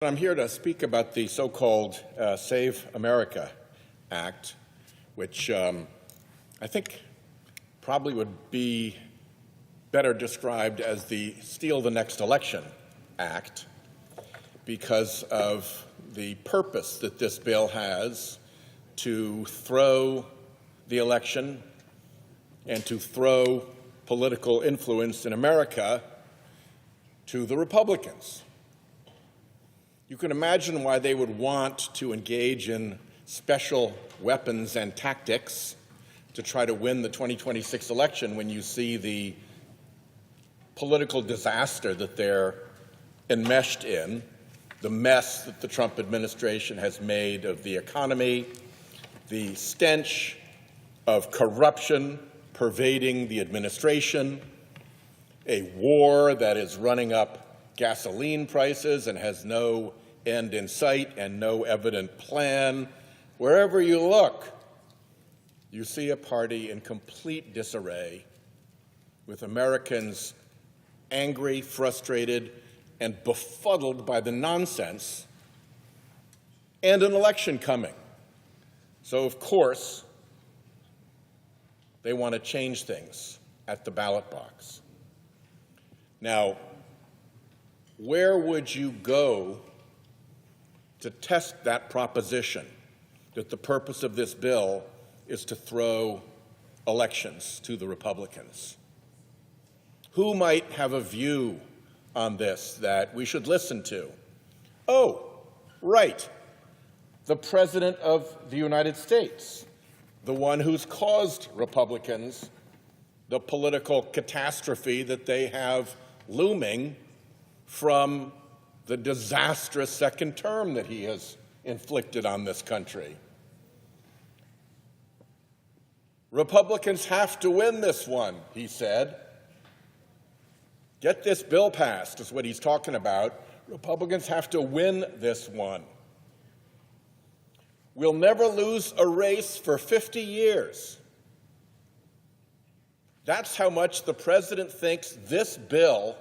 I'm here to speak about the so-called Save America Act, which I think probably would be better described as the Steal the Next Election Act because of the purpose that this bill has to throw the election and to throw political influence in America to the Republicans. You can imagine why they would want to engage in special weapons and tactics to try to win the 2026 election when you see the political disaster that they're enmeshed in, the mess that the Trump administration has made of the economy, the stench of corruption pervading the administration, a war that is running up gasoline prices and has no end in sight and no evident plan. Wherever you look, you see a party in complete disarray, with Americans angry, frustrated, and befuddled by the nonsense, and an election coming. So, of course, they want to change things at the ballot box. Now, where would you go to test that proposition that the purpose of this bill is to throw elections to the Republicans? Who might have a view on this that we should listen to? Oh, right, the President of the United States, the one who's caused Republicans the political catastrophe that they have looming from the disastrous second term that he has inflicted on this country. Republicans have to win this one, he said. Get this bill passed, is what he's talking about. Republicans have to win this one. We'll never lose a race for 50 years. That's how much the president thinks this bill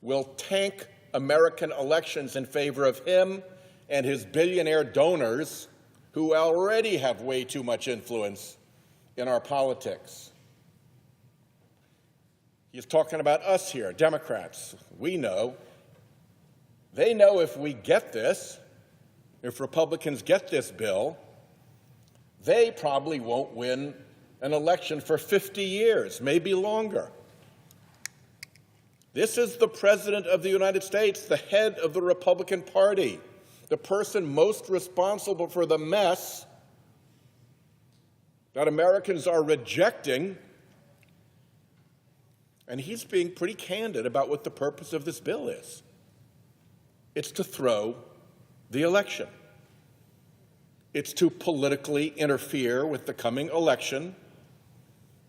will tank American elections in favor of him and his billionaire donors who already have way too much influence in our politics. He's talking about us here, Democrats. We know. They know if we get this, if Republicans get this bill, they probably won't win an election for 50 years, maybe longer. This is the President of the United States, the head of the Republican Party, the person most responsible for the mess that Americans are rejecting. And he's being pretty candid about what the purpose of this bill is. It's to throw the election. It's to politically interfere with the coming election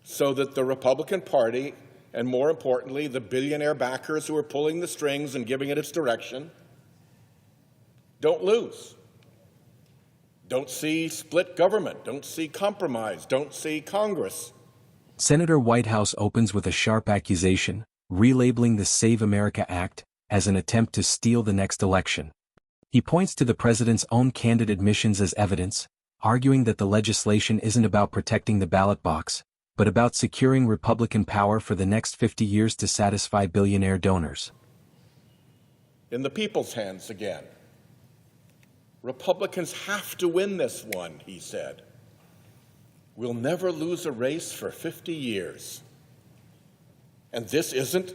so that the Republican Party, and more importantly, the billionaire backers who are pulling the strings and giving it its direction, don't lose. Don't see split government. Don't see compromise. Don't see Congress. Senator Whitehouse opens with a sharp accusation, relabeling the Save America Act as an attempt to steal the next election. He points to the president's own candid admissions as evidence, arguing that the legislation isn't about protecting the ballot box, but about securing Republican power for the next 50 years to satisfy billionaire donors. In the people's hands again. Republicans have to win this one, he said. We'll never lose a race for 50 years. And this isn't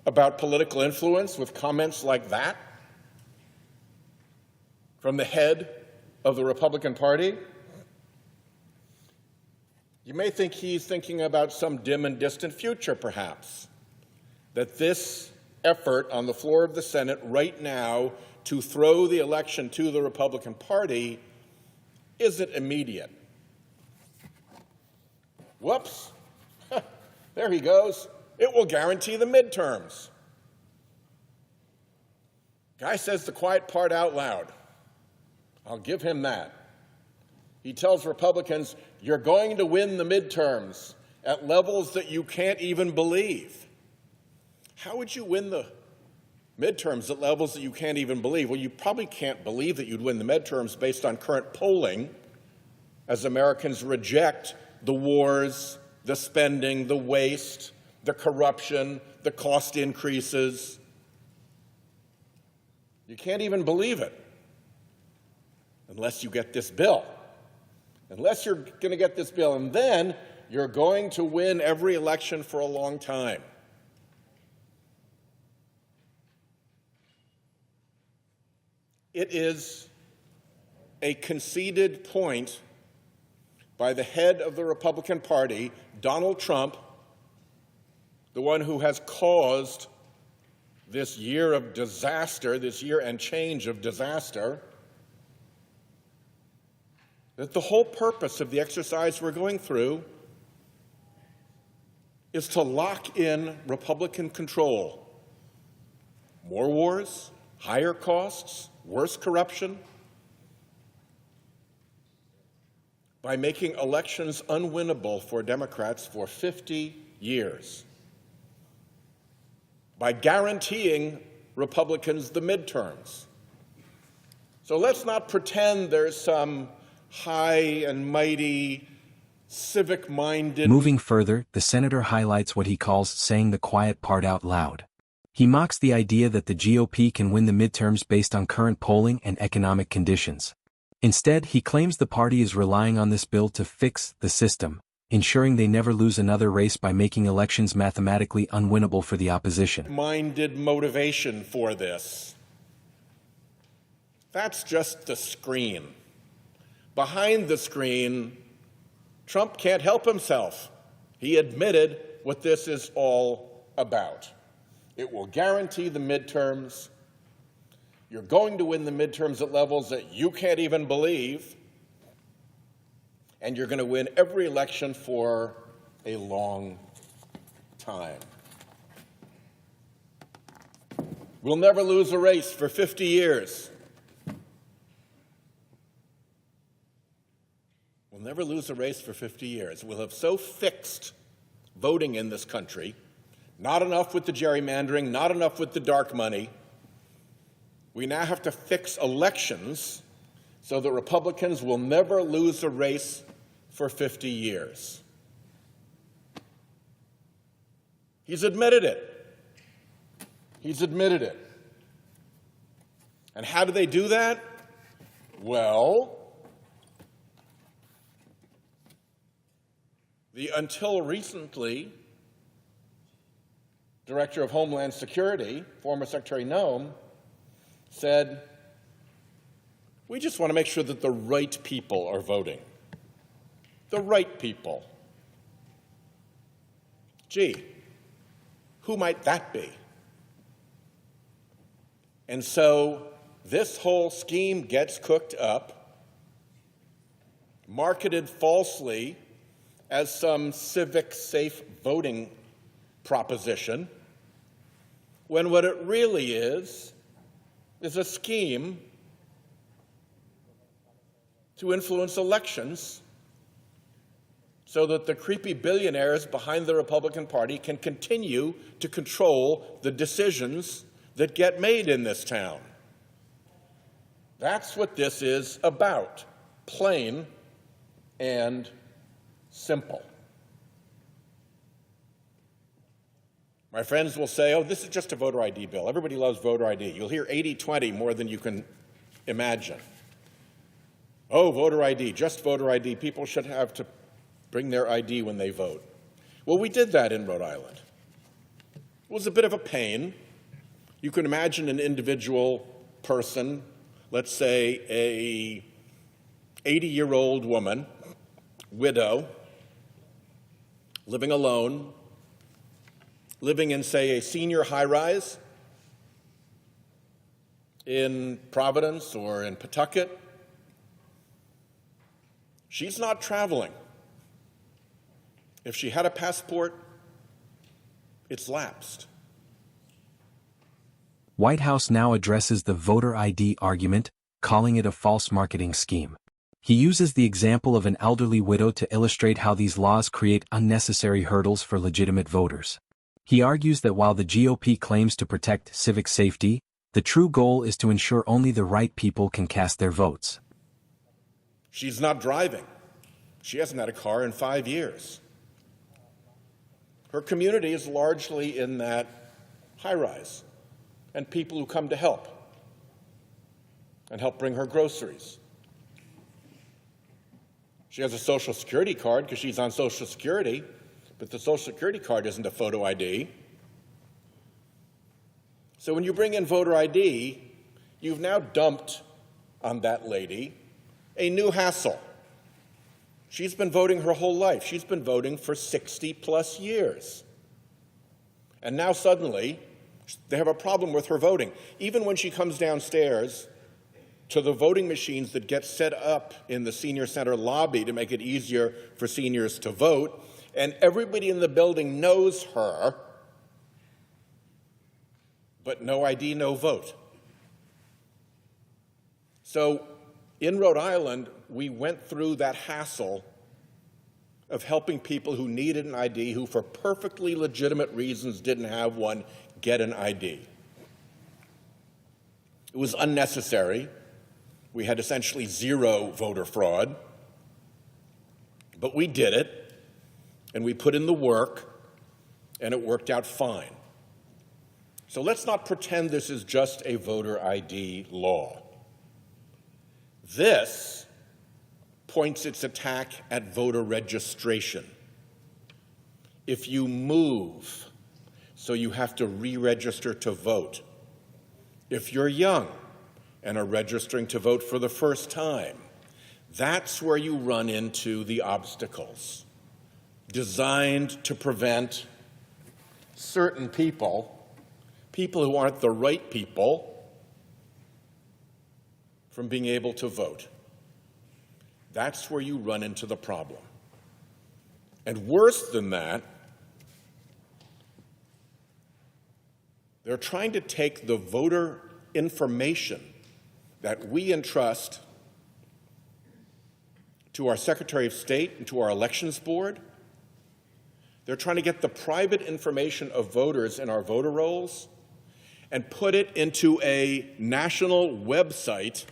about political influence with comments like that from the head of the Republican Party? You may think he's thinking about some dim and distant future, perhaps, that this effort on the floor of the Senate right now to throw the election to the Republican Party isn't immediate. Whoops, there he goes. It will guarantee the midterms. Guy says the quiet part out loud. I'll give him that. He tells Republicans, you're going to win the midterms at levels that you can't even believe. How would you win the midterms at levels that you can't even believe. Well, you probably can't believe that you'd win the midterms based on current polling, as Americans reject the wars, the spending, the waste, the corruption, the cost increases. You can't even believe it unless you get this bill. Unless you're going to get this bill, and then you're going to win every election for a long time. It is a conceded point by the head of the Republican Party, Donald Trump, the one who has caused this year of disaster, this year and change of disaster, that the whole purpose of the exercise we're going through is to lock in Republican control. More wars, higher costs, worse corruption, by making elections unwinnable for Democrats for 50 years, by guaranteeing Republicans the midterms. So let's not pretend there's some high and mighty, civic-minded... Moving further, the senator highlights what he calls saying the quiet part out loud. He mocks the idea that the GOP can win the midterms based on current polling and economic conditions. Instead, he claims the party is relying on this bill to fix the system, ensuring they never lose another race by making elections mathematically unwinnable for the opposition. Minded motivation for this. That's just the screen. Behind the screen, Trump can't help himself. He admitted what this is all about. It will guarantee the midterms. You're going to win the midterms at levels that you can't even believe, and you're going to win every election for a long time. We'll never lose a race for 50 years. We'll never lose a race for 50 years. We'll have so fixed voting in this country, not enough with the gerrymandering, not enough with the dark money. We now have to fix elections so that Republicans will never lose a race for 50 years. He's admitted it. He's admitted it. And how do they do that? Well, the until recently Director of Homeland Security, former Secretary Noem, said, we just want to make sure that the right people are voting. The right people. Gee, who might that be? And so this whole scheme gets cooked up, marketed falsely as some civic safe voting proposition, when what it really is a scheme to influence elections so that the creepy billionaires behind the Republican Party can continue to control the decisions that get made in this town. That's what this is about, plain and simple. My friends will say, oh, this is just a voter ID bill. Everybody loves voter ID. You'll hear 80-20 more than you can imagine. Oh, voter ID, just voter ID. People should have to bring their ID when they vote. Well, we did that in Rhode Island. It was a bit of a pain. You can imagine an individual person, let's say a 80-year-old woman, widow, living alone, living in, say, a senior high-rise in Providence or in Pawtucket. She's not traveling. If she had a passport, it's lapsed. Whitehouse now addresses the voter ID argument, calling it a false marketing scheme. He uses the example of an elderly widow to illustrate how these laws create unnecessary hurdles for legitimate voters. He argues that while the GOP claims to protect civic safety, the true goal is to ensure only the right people can cast their votes. She's not driving. She hasn't had a car in 5 years. Her community is largely in that high-rise, and people who come to help and help bring her groceries. She has a Social Security card because she's on Social Security, but the Social Security card isn't a photo ID. So when you bring in voter ID, you've now dumped on that lady a new hassle. She's been voting her whole life. She's been voting for 60-plus years. And now suddenly, they have a problem with her voting. Even when she comes downstairs to the voting machines that get set up in the senior center lobby to make it easier for seniors to vote, and everybody in the building knows her, but no ID, no vote. So in Rhode Island, we went through that hassle of helping people who needed an ID, who for perfectly legitimate reasons didn't have one, get an ID. It was unnecessary. We had essentially zero voter fraud, but we did it, and we put in the work, and it worked out fine. So let's not pretend this is just a voter ID law. This points its attack at voter registration. If you move, so you have to re-register to vote. If you're young and are registering to vote for the first time, that's where you run into the obstacles designed to prevent certain people who aren't the right people, from being able to vote. That's where you run into the problem. And worse than that, they're trying to take the voter information that we entrust to our Secretary of State and to our Elections Board. They're trying to get the private information of voters in our voter rolls and put it into a national website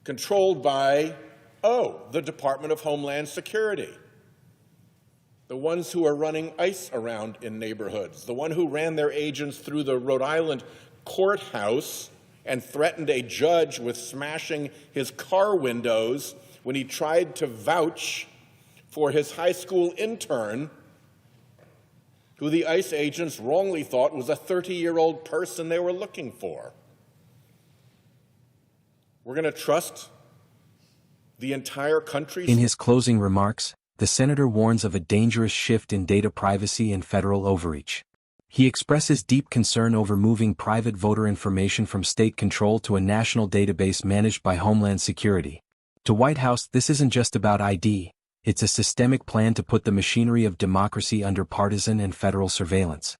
controlled by, the Department of Homeland Security, the ones who are running ICE around in neighborhoods, the one who ran their agents through the Rhode Island courthouse and threatened a judge with smashing his car windows when he tried to vouch for his high school intern, who the ICE agents wrongly thought was a 30-year-old person they were looking for. We're going to trust the entire country. In his closing remarks, the senator warns of a dangerous shift in data privacy and federal overreach. He expresses deep concern over moving private voter information from state control to a national database managed by Homeland Security. To Whitehouse, this isn't just about ID, it's a systemic plan to put the machinery of democracy under partisan and federal surveillance.